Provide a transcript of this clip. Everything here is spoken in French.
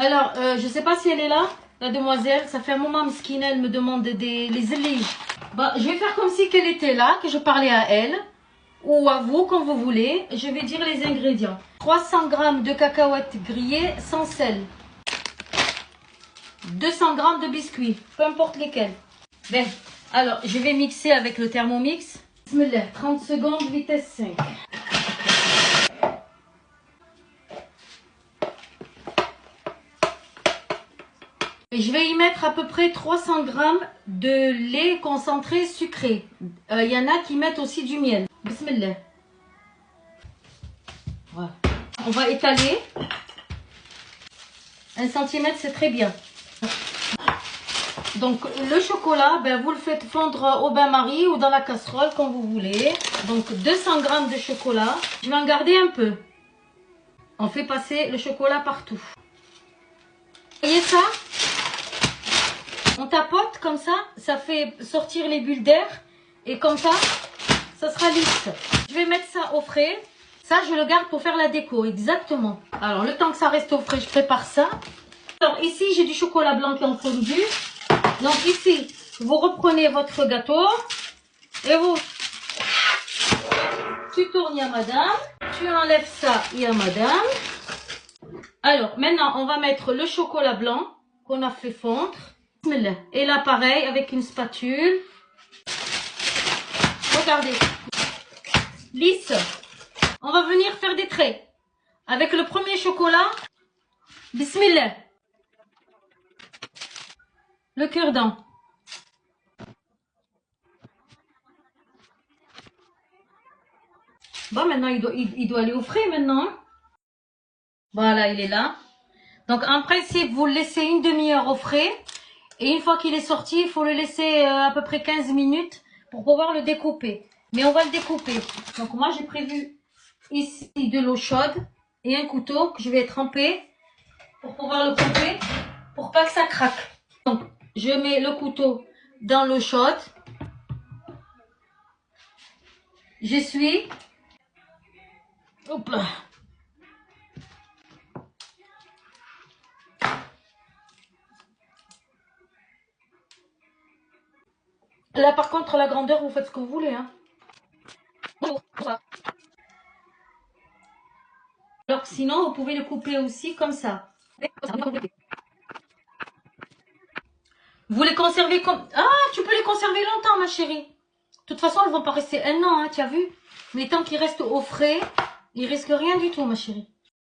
Alors, je sais pas si elle est là, la demoiselle. Ça fait un moment, Mskina, elle me demande les éliges. Bah, je vais faire comme si qu'elle était là, que je parlais à elle. Ou à vous, comme vous voulez. Je vais dire les ingrédients. 300 g de cacahuètes grillées sans sel. 200 g de biscuits, peu importe lesquels. Bien, alors je vais mixer avec le Thermomix. Bismillah, 30 secondes, vitesse 5. Et je vais y mettre à peu près 300 g de lait concentré sucré. Il y en a qui mettent aussi du miel. Bismillah. Voilà. On va étaler. 1 cm, c'est très bien. Donc le chocolat, ben, vous le faites fondre au bain-marie ou dans la casserole comme vous voulez. Donc 200 g de chocolat. Je vais en garder un peu. On fait passer le chocolat partout. Vous voyez ça? On tapote comme ça fait sortir les bulles d'air. Et comme ça sera lisse. Je vais mettre ça au frais. Ça, je le garde pour faire la déco, exactement. Alors, le temps que ça reste au frais, je prépare ça. Alors, ici, j'ai du chocolat blanc qui est en fondu. Donc, ici, vous reprenez votre gâteau. Et vous, tu tournes, ya madame. Tu enlèves ça, ya madame. Alors, maintenant, on va mettre le chocolat blanc qu'on a fait fondre. Et là, pareil, avec une spatule. Regardez. Lisse. On va venir faire des traits. Avec le premier chocolat. Bismillah. Le cure-dent. Bon, maintenant, il doit aller au frais maintenant. Voilà, il est là. Donc, en principe, vous le laissez une demi-heure au frais. Et une fois qu'il est sorti, il faut le laisser à peu près 15 minutes pour pouvoir le découper. Mais on va le découper. Donc, moi, j'ai prévu ici de l'eau chaude et un couteau que je vais tremper pour pouvoir le couper, pour pas que ça craque. Donc, je mets le couteau dans l'eau chaude. J'essuie. Hop là. Là, par contre, la grandeur, vous faites ce que vous voulez. Hein. Alors, sinon, vous pouvez le couper aussi comme ça. Vous les conservez comme... Ah, tu peux les conserver longtemps, ma chérie. De toute façon, elles vont pas rester un an, hein, tu as vu. Mais tant qu'ils restent au frais, ils risquent rien du tout, ma chérie.